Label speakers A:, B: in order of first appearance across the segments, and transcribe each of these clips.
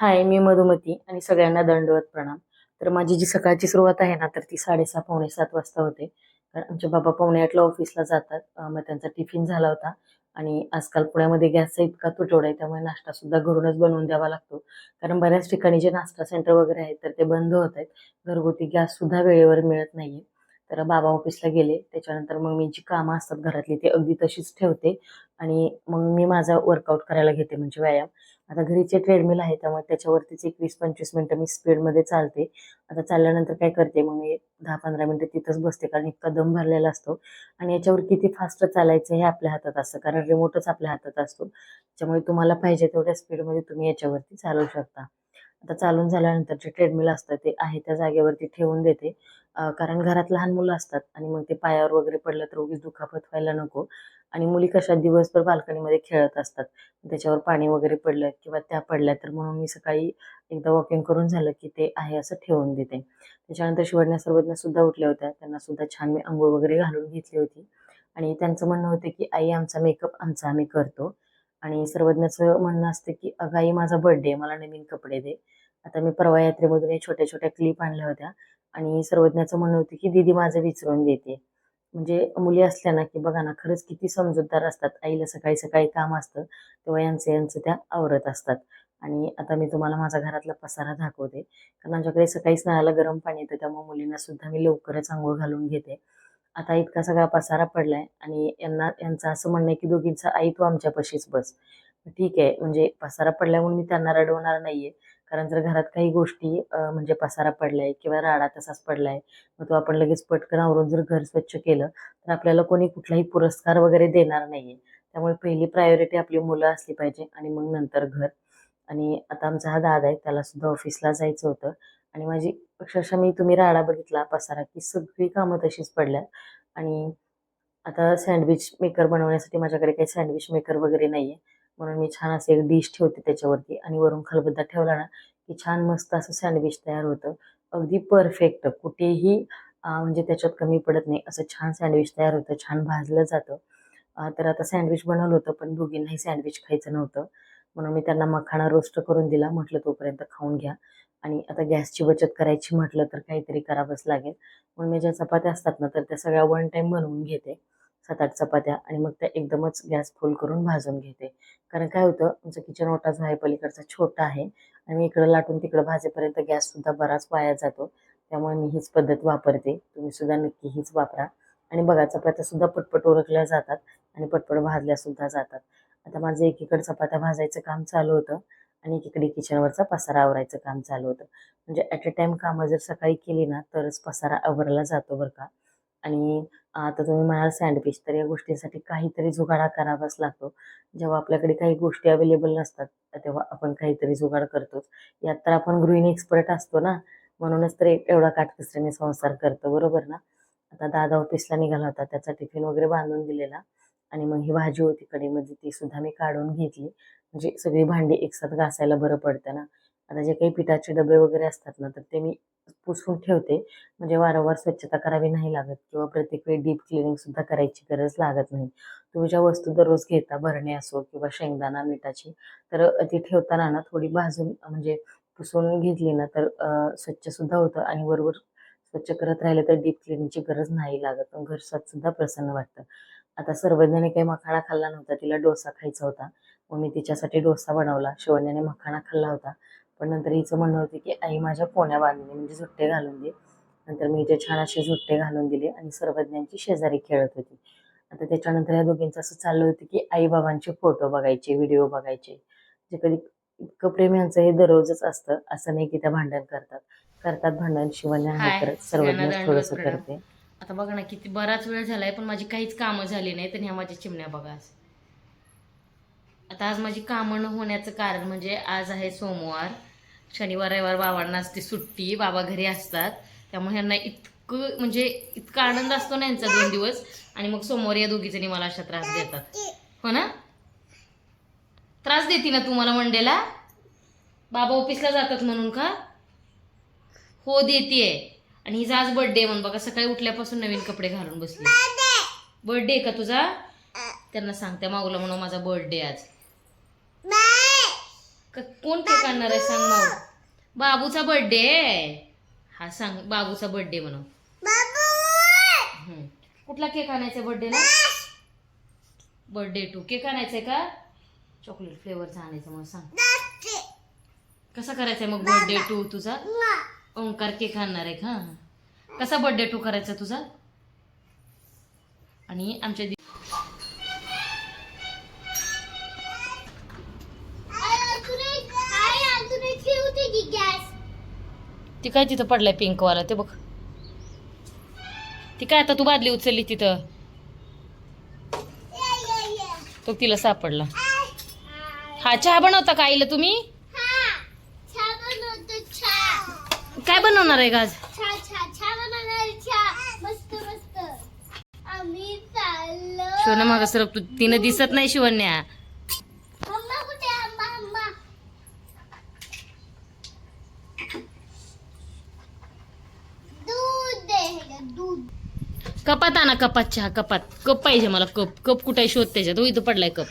A: हाय, मी मधुमती आणि सगळ्यांना दंडवत प्रणाम. तर माझी जी सकाळची सुरुवात आहे ना, तर ती 6:30 पावणे 7 वाजता होते. कारण आमचे बाबा पावणे 8ला ऑफिसला जातात. मग त्यांचा टिफिन झाला होता आणि आजकाल पुण्यामध्ये गॅसचा इतका तुटवडा आहे, त्यामुळे नाश्ता सुद्धा घरूनच बनवून द्यावा लागतो. कारण बऱ्याच ठिकाणी जे नाश्ता सेंटर वगैरे आहेत, तर ते बंद होत आहेत. घरगुती गॅस सुद्धा वेळेवर मिळत नाहीये. तर बाबा ऑफिसला गेले. त्याच्यानंतर मग मी जी कामं असतात घरातली, ती अगदी तशीच ठेवते आणि मग मी माझा वर्कआउट करायला घेते, म्हणजे व्यायाम. आता घरीचे ट्रेडमिल आहे त्यामुळे त्याच्यावरतीच एक 20-25 मिनिटं मी स्पीडमध्ये चालते. आता चालल्यानंतर काय करते मग मी 10-15 मिनिटं तिथंच बसते, कारण इतका दम भरलेला असतो आणि याच्यावर किती फास्ट चालायचं हे आपल्या हातात असतं, कारण रिमोटच आपल्या हातात असतो. त्याच्यामुळे तुम्हाला पाहिजे तेवढ्या स्पीडमध्ये तुम्ही याच्यावरती चालवू शकता. आता चालून झाल्यानंतर जे ट्रेडमिल असतं ते आहे त्या जागेवरती ठेवून देते. कारण घरात लहान मुलं असतात आणि मग ते पायावर वगैरे पडलं तर उगीच दुखापत व्हायला नको. आणि मुली कशा दिवसभर बाल्कनीमध्ये खेळत असतात. त्याच्यावर पाणी वगैरे पडलं किंवा त्या पडल्या तर म्हणून मी सकाळी एकदा वॉकिंग करून झालं की ते आहे असं ठेवून देते. त्याच्यानंतर शिवण्या सर्वज्ञ सुद्धा उठल्या होत्या. त्यांना सुद्धा छान मी अंघोळ वगैरे घालून घेतली होती आणि त्यांचं म्हणणं होतं की आई आमचा मेकअप आमचा आम्ही करतो आणि सर्वज्ञाचं म्हणणं असतं की अगं आई माझा बर्थडे मला नवीन कपडे दे. आता मी परवा यात्रेमधून हे छोट्या छोट्या क्लिप आणल्या होत्या आणि सर्वज्ञाचं म्हणणं होतं की दीदी माझं विचारून देते. म्हणजे मुली असल्या ना की बघा ना खरंच किती समजूतदार असतात. आईला सकाळी सकाळी काम असतं तेव्हा यांचं यांचं त्या आवरत असतात. आणि आता मी तुम्हाला माझा घरातला पसारा दाखवते, कारण आमच्याकडे सकाळीच नळाला गरम पाणी येतं त्यामुळे मुलींना सुद्धा मी लवकरच अंघोळ घालून घेते. आता इतका सगळा पसारा पडलाय आणि यांचं असं म्हणणं आहे की दोघींचा आई तू आमच्यापाशीच बस. ठीक आहे, म्हणजे पसारा पडल्यामुळे मी त्यांना रडवणार नाहीये. कारण जर घरात काही गोष्टी म्हणजे पसारा पडलाय किंवा राडा तसाच पडलाय, मग तो आपण लगेच पटकन आवरून जर घर स्वच्छ केलं तर आपल्याला कोणी कुठलाही पुरस्कार वगैरे देणार नाहीये. त्यामुळे पहिली प्रायोरिटी आपली मुलं असली पाहिजे आणि मग नंतर घर. आणि आता आमचा हा दादा आहे, त्याला सुद्धा ऑफिसला जायचं होतं आणि माझी अक्षरशः मी तुम्ही राडा बघितला पसारा की सगळी कामं तशीच पडल्यात. आणि आता सँडविच मेकर बनवण्यासाठी माझ्याकडे काही सँडविच मेकर वगैरे नाहीये. म्हणून मी छान असं एक डिश ठेवते त्याच्यावरती आणि वरून खलबत्ता ठेवला ना, की छान मस्त असं सँडविच तयार होतं. अगदी परफेक्ट कुठेही म्हणजे त्याच्यात कमी पडत नाही असं छान सँडविच तयार होतं, छान भाजलं जातं. तर आता सँडविच बनवलं होतं, पण दोघींनाही सँडविच खायचं नव्हतं. म्हणून मी त्यांना मखाना रोस्ट करून दिला. म्हटलं तोपर्यंत खाऊन घ्या. आणि आता गॅसची बचत करायची म्हटलं तर काहीतरी करावंच लागेल. म्हणून मी ज्या चपात्या असतात ना, तर त्या सगळ्या वन टाईम बनवून घेते. 7-8 चपात्या आणि मग त्या एकदमच गॅस फुल करून भाजून घेते. कारण काय होतं, आमचं किचन ओटा जो आहे पलीकडचा छोटा आहे आणि मी इकडं लाटून तिकडं भाजेपर्यंत गॅससुद्धा बराच वाया जातो. त्यामुळे मी हीच पद्धत वापरते. तुम्ही सुद्धा नक्की हीच वापरा. आणि बघा चपात्यासुद्धा पटपट उरकल्या जातात आणि पटपट भाजल्यासुद्धा जातात. आता माझं एकीकडे चपात्या भाजायचं काम चालू होतं आणि एकीकडे किचनवरचा पसारा आवरायचं काम चालू होतं. म्हणजे ॲट अ टाईम कामं जर सकाळी केली ना, तरच पसारा आवरला जातो बरं का. आणि आता तुम्ही म्हणाल सँडविच, तर या गोष्टींसाठी काहीतरी जुगाड हा करावाच लागतो. जेव्हा आपल्याकडे काही गोष्टी अवेलेबल नसतात, तेव्हा आपण काहीतरी जुगाड करतोच. यात तर आपण गृहिणी एक्सपर्ट असतो ना, म्हणूनच तर एवढा काटकसरीने संसार करतो, बरोबर ना? आता दादा ऑफिसला निघाला होता, त्याचा टिफिन वगैरे बांधून दिलेला आणि मग ही भाजी होती कढईमध्ये ती सुद्धा मी काढून घेतली. म्हणजे सगळी भांडी एकसाथ घासायला बरं पडतं ना. आता जे काही पिठाचे डबे वगैरे असतात ना, तर ते मी पुसून ठेवते. म्हणजे वारंवार स्वच्छता करावी नाही लागत किंवा प्रत्येक वेळी डीप क्लिनिंग सुद्धा करायची गरज लागत नाही. तुम्ही ज्या वस्तू दररोज घेता, भरणी असो किंवा शेंगदाणा, मिठाची, तर ती ठेवताना ना थोडी भाजून म्हणजे पुसून घेतली ना, तर स्वच्छ सुद्धा होतं आणि वरवर स्वच्छ करत राहिलं तर डीप क्लिनिंगची गरज नाही लागत. पण घर सुद्धा प्रसन्न वाटतं. आता सर्वज्ञाने काही मखाणा खाल्ला नव्हता, तिला डोसा खायचा होता. मग मी तिच्यासाठी डोसा बनवला. शिवण्याने मखाणा खाल्ला होता. पण नंतर हिचं म्हणणं होतं की आई माझ्या पोहण्या बांधून दे, म्हणजे सुट्टे घालून दे. नंतर मी ते छान असे सुट्टे घालून दिले आणि सर्वज्ञांची शेजारी खेळत होती. आता त्याच्यानंतर या दोघींचं असं चाललं होतं की आई बाबांचे फोटो बघायचे, व्हिडिओ बघायचे. जे कधी इतकं प्रेम यांचं हे दररोजच असतं. असं नाही की त्या भांडण करतात. करतात भांडण, शिवण्या नाही
B: हाय
A: करत,
B: सगळ्यांना
A: सर्वज्ञच
B: दंडवत
A: थोडंसं
B: प्रणाम.
A: करते.
B: आता बघा ना किती बराच वेळ झालाय पण माझी काहीच कामं झाली नाही तर ह्या माझ्या चिमण्या बघा आज. आता आज माझी कामं न होण्याचं कारण म्हणजे आज आहे सोमवार, शनिवार रविवार बाबांना असते सुट्टी, बाबा घरी असतात. त्यामुळे ह्यांना इतकं म्हणजे इतका आनंद असतो ना यांचा 2 दिवस. आणि मग सोमवारी या दोघी मला अशा त्रास देतात. हो ना, त्रास देते ना तुम्हाला मंडेला, बाबा ऑफिसला जातात म्हणून का? हो देतीये. आणि हिचा आज बर्थडे म्हणून बघा सकाळी उठल्यापासून नवीन कपडे घालून बसले. बर्थडे का तुझा? त्यांना सांगते माऊला म्हणून माझा बर्थडे आज. कोण केक आणणार आहे सांग माऊ? बाबूचा बर्थडे आहे. हा सांग, बाबूचा बर्थडे म्हणून. कुठला केक आणायचा बर्थडेला? बर्थडे टू केक आणायचंय का? चॉकलेट फ्लेवरचा आणायचं मग सांग. कसा करायचंय मग बर्थडे टू तुझा? ओंकार केक आणणार आहे का? कसा बर्थडे टू करायचा तुझा? आणि आमच्या ती काय तिथं पडलाय पिंकवाला ते बघ. ती काय आता तू बादली उचलली तिथं, तो तिला सापडला. हा चहा बनवता का आईला तुम्ही? काय बनवणार आहे आज? शिवण्या माग सर तू, तिनं दिसत नाही शिवण्या. कपात आणा, कपात चहा, कपात कप पाहिजे मला. कप कप कुठे शोध त्याच्यात. तो इथं पडलाय कप.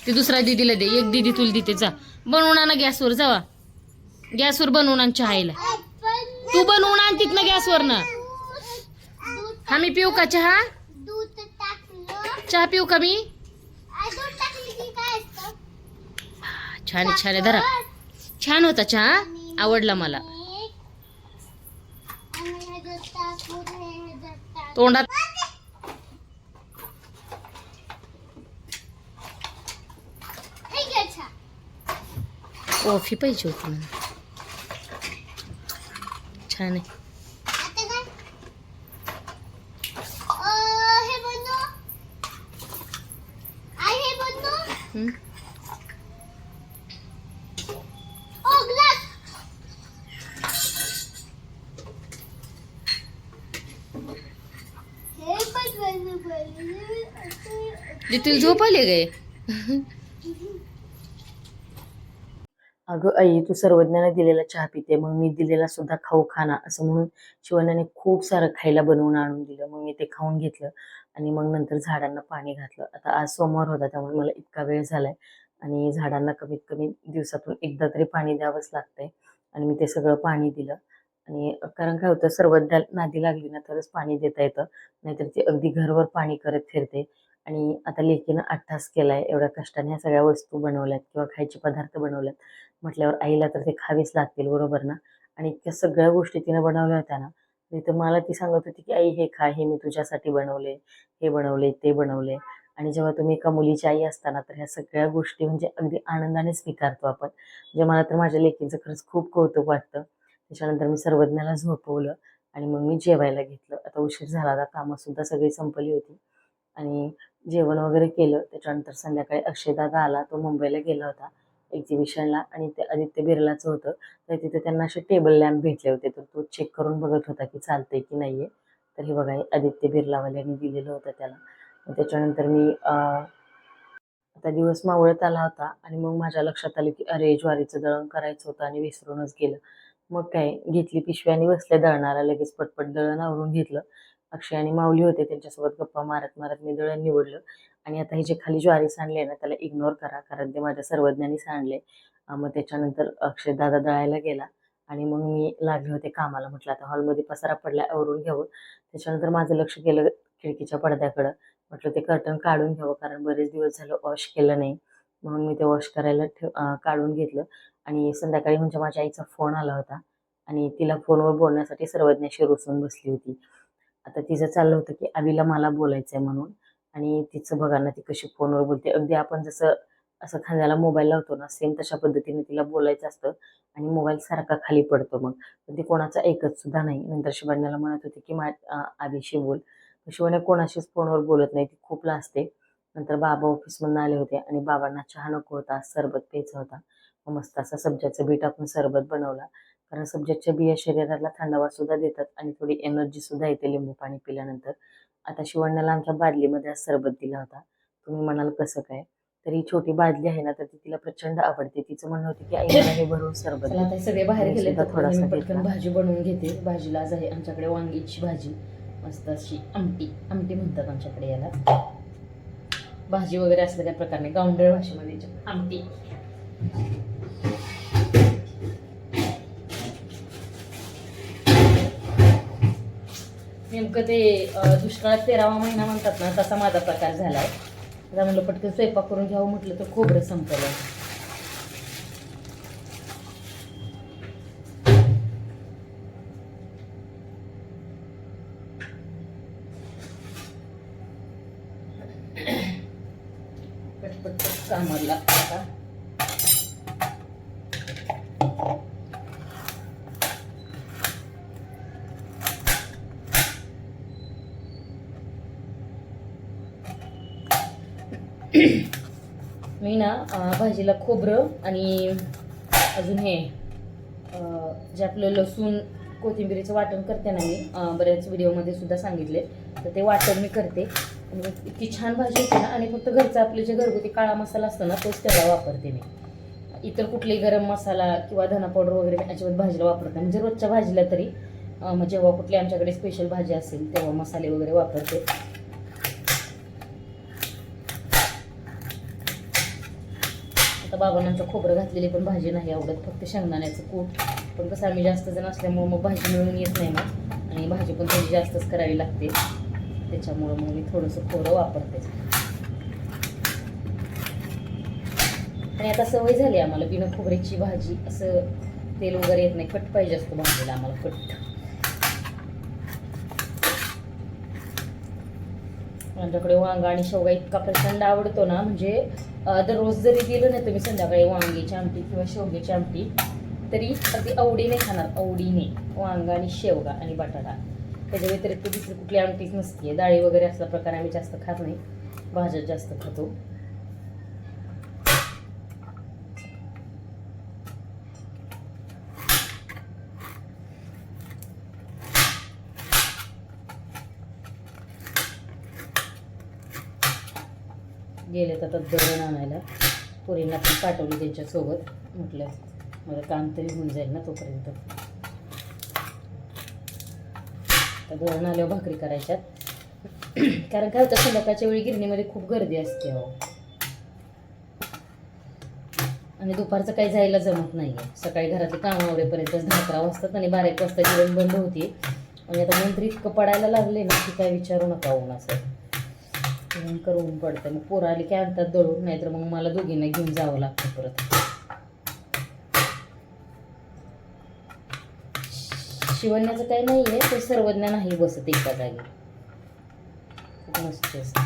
B: ते दुसऱ्या दीदीला दे. एक दीदी तुला देते. जा बनवून आणा गॅसवर. जावा गॅसवर बनवून आण चहायला. तू बनवून आण तिथनं गॅसवर ना. हा मी पिऊ का चहा? चहा पिऊ का मी? छान छान आहे. धरा. छान होता चहा, आवडला मला. तोंडात कॉफी पाहिजे होती मला. छान आहे. हम्म. तुला झोप आले गे?
A: अगं आई, तू सर्वज्ञाने दिलेला चहा पिते, मग मी दिलेला सुद्धा खाऊ खाना असं म्हणून शिवण्याने खूप सारं खायला बनवून आणून दिलं. मग मी ते खाऊन घेतलं आणि मग नंतर झाडांना पाणी घातलं. आता आज सोमवार होता त्यामुळे मला इतका वेळ झालाय आणि झाडांना कमीत कमी दिवसातून एकदा तरी पाणी द्यावंच लागतंय. आणि मी ते सगळं पाणी दिलं. आणि कारण काय होतं, सर्वज्ञ नादी लागली ना तरच पाणी देता येतं, नाहीतर ती अगदी घरभर पाणी करत फिरते. आणि आता लेकीनं अट्टास केलाय, एवढ्या कष्टाने ह्या सगळ्या वस्तू बनवल्यात किंवा खायचे पदार्थ बनवल्यात म्हटल्यावर आईला तर ते खावीच लागतील, बरोबर ना? आणि इतक्या सगळ्या गोष्टी तिनं बनवल्या होत्या ना, तर मला ती सांगत होती की आई हे खा, हे मी तुझ्यासाठी बनवले, हे बनवले, ते बनवले. आणि जेव्हा तुम्ही एका मुलीची आई असताना तर ह्या सगळ्या गोष्टी म्हणजे अगदी आनंदाने स्वीकारतो आपण. म्हणजे मला तर माझ्या लेकीचं खरंच खूप कौतुक वाटतं. त्याच्यानंतर मी सर्वज्ञाला झोपवलं आणि मग मी जेवायला घेतलं. आता उशीर झाला, आता कामंसुद्धा सगळी संपली होती आणि जेवण वगैरे केलं. त्याच्यानंतर संध्याकाळी अक्षयदादा आला, तो मुंबईला गेला होता एक्झिबिशनला आणि ते आदित्य बिर्लाचं होतं. तर तिथे त्यांना असे टेबल लॅम्प भेटले होते, तर तो चेक करून बघत होता की चालतंय की नाहीये. तर हे बघा, हे आदित्य बिर्लावाल्यांनी दिलेलं होतं त्याला. मग त्याच्यानंतर मी आता दिवस मावळत आला होता आणि मग माझ्या लक्षात आलं की अरे, ज्वारीचं दळण करायचं होतं आणि विसरूनच गेलं. मग काय, घेतली पिशवी आणि बसले दळणाला. लगेच पटपट दळण आवरून घेतलं. अक्षय आणि माऊली होते, त्यांच्यासोबत गप्पा मारत मारत मी दळण निवडलं. आणि आता हे जे खाली ज्वारी सांडले ना त्याला इग्नोर करा, कारण ते माझ्या सर्वज्ञानी सांडले. मग त्याच्यानंतर अक्षय दादा दळायला गेला आणि मग मी लागले होते कामाला. म्हटलं आता हॉलमध्ये पसारा पडला, आवरून घ्यावं. त्याच्यानंतर माझं लक्ष गेलं खिडकीच्या पडद्याकडं. म्हटलं ते कर्टन काढून घ्यावं, कारण बरेच दिवस झालं वॉश केलं नाही. म्हणून मी ते वॉश करायला काढून घेतलं. आणि संध्याकाळी म्हणजे माझ्या आईचा फोन आला होता आणि तिला फोनवर बोलण्यासाठी सर्वज्ञाशी रुसून बसली होती. आता तिचं चाललं होतं की आवीला मला बोलायचंय म्हणून. आणि तिचं बघा ना, ती कशी फोनवर बोलते. अगदी आपण जसं असं खांद्याला मोबाईल लावतो ना, सेम तशा पद्धतीने तिला बोलायचं असतं आणि मोबाईल सारखा खाली पडतो. मग पण ती कोणाचा ऐकत सुद्धा नाही. नंतर शिवान्याला म्हणत होती की आवीशी बोल. शिवान्या कोणाशीच फोनवर बोलत नाही, ती खूप लाजते. नंतर बाबा ऑफिसमधून आले होते आणि बाबांना चहा नको होता, सरबत प्यायचा होता. मग मस्त असा सब्जाचं बी टाकून सरबत बनवला, कारण सब्जाच्या बिया शरीराला थंडावा सुद्धा देतात आणि थोडी एनर्जी सुद्धा येते लिंबू पाणी पिल्यानंतर. आता शिवण्याला आमच्या बादलीमध्ये आज सरबत दिला होता. तुम्ही म्हणाल कसं काय, तर ही छोटी बादली आहे ना, तर ती तिला प्रचंड आवडते. तिचं म्हणणं होतं की आई मला हे भरून सरबत
B: चला आता सगळे बाहेर
A: आणि
B: गेले
A: सुद्धा
B: तर
A: थोडासा
B: मी पटकन
A: घेतला.
B: भाजी बनवून घेते. भाजीला आज आहे आमच्याकडे वांगीची भाजी, मस्त अशी आमटी. आमटी म्हणतात आमच्याकडे याला. भाजी वगैरे असलं त्या प्रकार नाही, गावंढळ भाषेमध्ये आमटी. नेमकं ते दुष्काळात 13वा महिना म्हणतात ना, तसा माझा प्रकार झालाय. आता म्हणलं पटकन स्वयंपाक करून घ्यावं, म्हटलं तर खोबरं संपलं. पटपट कामाला आता. मी ना भाजीला खोबरं आणि अजून हे जे आपलं लसूण कोथिंबीरीचं वाटण करते ना मी, बऱ्याच व्हिडिओमध्ये सुद्धा सांगितले, तर ते वाटण मी करते आणि इतकी छान भाजी होते ना. आणि फक्त घरचा आपले जे घरगुती काळा मसाला असतो ना, तोच तेवढा वापरते मी. इतर कुठलेही गरम मसाला किंवा धना पावडर वगैरे मी अजिबात भाजीला वापरत नाही. म्हणजे रोजच्या भाजीला तरी मग जेव्हा कुठली आमच्याकडे स्पेशल भाजी असेल तेव्हा मसाले वगैरे वापरते. आता बाबांना खोबरं घातलेली पण भाजी नाही आवडत, फक्त शेंगदाण्याचं कूट. पण कसं आम्ही जास्त जण असल्यामुळं मग भाजी मिळून येत नाही ना, आणि भाजी पण थोडी जास्तच करावी लागते, त्याच्यामुळं मग मी थोडंसं खोबरं वापरते. आणि आता सवय झाली आम्हाला बिना खोबऱ्याची भाजी, असं तेल वगैरे येत नाही, कट पाहिजे असतो भाजीला आम्हाला, कट. आमच्याकडे वांगा आणि शेवगा इतका प्रचंड आवडतो ना, म्हणजे दररोज जरी दिलं नाही तुम्ही संध्याकाळी वांग्याची आमटी किंवा शेवग्याची आमटी, तरी अगदी आवडीने खाणार, आवडीने. वांगा आणि शेवगा आणि बटाटा, त्याच्या व्यतिरिक्त दुसरी कुठली आमटीच नसते. डाळी वगैरे असला प्रकार आम्ही जास्त खात नाही, भाज्या जास्त खातो. गेलेत आता दळण आणायला, पोरींना पण पाठवली त्यांच्यासोबत, म्हटलं मला काम तरी होऊन जाईल ना तोपर्यंत. आता दळण आल्यावर भाकरी करायच्यात, कारण काय होतं संध्याकाळच्या वेळी गिरणीमध्ये खूप गर्दी असते हो, आणि दुपारचं काही जायला जमत नाही आहे. सकाळी घरातली कामं आवरेपर्यंत 10-11 वाजतात आणि 12-1 वाजता गिरण बंद होती. आणि आता मंत्र इतकं पडायला लागले ना की काय विचारू नका. ऊन असं भयंकर ऊन पडतं. मग पोरं आली की आणतात दळून, नाहीतर मग मला दोघींना घेऊन जावं लागतं परत. शिवण्याचं काही नाही आहे, ते सर्वज्ञ नाही बसत एका जागी, खूप मस्त असतं.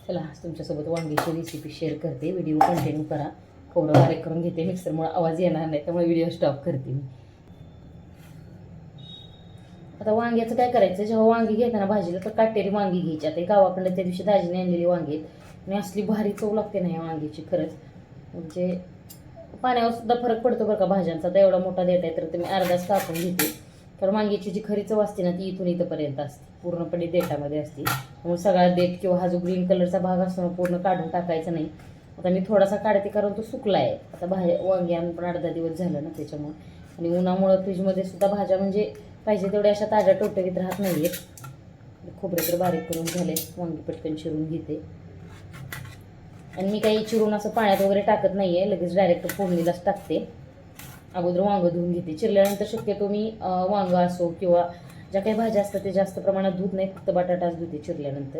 B: चला तुमच्यासोबत वांगीची रेसिपी शेअर करते, व्हिडिओ कंटिन्यू करा. खोबरं बारीक करून घेते, मिक्सरमुळे आवाज येणार नाही त्यामुळे व्हिडिओ स्टॉप करते मी. आता वांग्याचं काय करायचं, जेव्हा वांगी घेताना भाजीला तर काटेरी वांगी घ्यायची. आता गावाकडे त्या दिवशी दाजीने आणलेली वांगी आणि असली भारी चव लागते ना या वांगीची खरंच. म्हणजे पाण्यावर सुद्धा फरक पडतो बरं का भाज्यांचा. आता एवढा मोठा देत आहे तर तुम्ही अर्धाच कापून घेते, कारण वांग्याची जी खरी चव असते ना ती इथून इथंपर्यंत असते, पूर्णपणे देठामध्ये असते. त्यामुळे सगळा देठ किंवा हा जो ग्रीन कलरचा भाग असतो ना पूर्ण काढून टाकायचा नाही. आता मी थोडासा काढते कारण तो सुकला आहे. आता वांगी आणून पण 8-10 दिवस झालं ना त्याच्यामुळे, आणि उन्हामुळं फ्रीजमध्ये सुद्धा भाज्या म्हणजे पाहिजे तेवढ्या अशा ताज्या टोटवीत राहत नाही आहेत. खोबरे तर बारीक करून झाले, वांगी पटकन चिरून घेते. आणि मी काही चिरून असं पाण्यात वगैरे टाकत नाही आहे, लगेच डायरेक्ट फोडणीलाच टाकते. अगोदर वांगं धुवून घेते. चिरल्यानंतर शक्यतो मी वांगं असो किंवा ज्या काही भाज्या असतात ते जास्त प्रमाणात धुत नाही, फक्त बटाटाच धुते चिरल्यानंतर.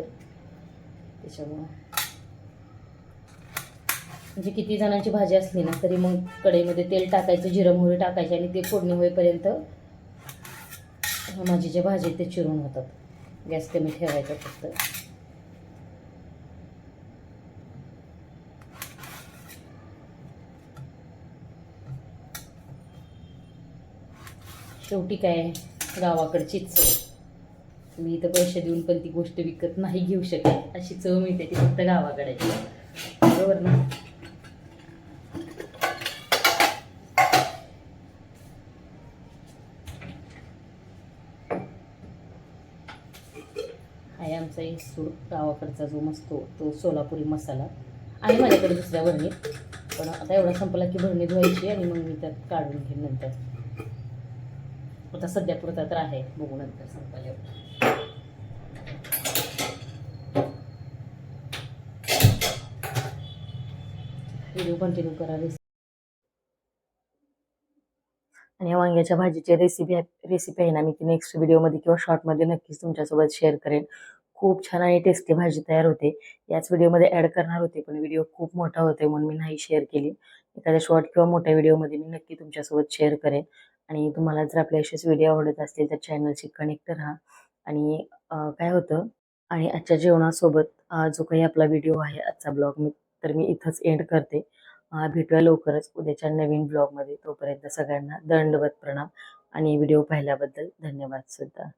B: त्याच्यामुळं म्हणजे किती जणांची भाजी असली ना तरी मग कढईमध्ये तेल टाकायचं, जिरं मोहरी टाकायची आणि ते फोडणी होईपर्यंत माझी जे भाजी ते चिरून होतात. गॅस कमी ठेवायचा फक्त. शेवटी काय गावाकडचीच चव. मी इथं पैसे देऊन पण ती गोष्ट विकत नाही घेऊ शकत, अशी चव मिळते ती फक्त गावाकडेची, बरोबर ना. आहे आमचा इसूर गावाकडचा जो मस्त तो सोलापुरी मसाला आहे माझ्याकडे दुसऱ्या भरणीत, पण आता एवढा संपला की भरणी धुवायची आणि मग मी त्यात काढून घेईन नंतर. आता सध्या पुरता तर आहे, बघू नंतर संपल्यावर.
A: व्हिडिओ कंटिन्यू करा आणि या वांग्याच्या भाजीची रेसिपी आहे ना, मी ती नेक्स्ट व्हिडिओमध्ये किंवा शॉर्टमध्ये नक्कीच तुमच्यासोबत शेअर करेन. खूप छान आणि टेस्टी भाजी तयार होते. याच व्हिडिओमध्ये ॲड करणार होते, पण व्हिडिओ खूप मोठा होतोय म्हणून मी नाही शेअर केली. एखाद्या शॉर्ट किंवा मोठ्या व्हिडिओमध्ये मी नक्की तुमच्यासोबत शेअर करेन. आणि तुम्हाला जर आपले असेच व्हिडिओ आवडत असतील तर चॅनलशी कनेक्ट राहा. आणि काय होतं आणि आजच्या जेवणासोबत जो काही आपला व्हिडिओ आहे आजचा ब्लॉग तर मी इथंच एंड करते. भेटूया लवकरच उद्याच्या नवीन ब्लॉगमध्ये. तोपर्यंत सगळ्यांना दंडवत प्रणाम आणि व्हिडिओ पाहिल्याबद्दल धन्यवाद सुद्धा.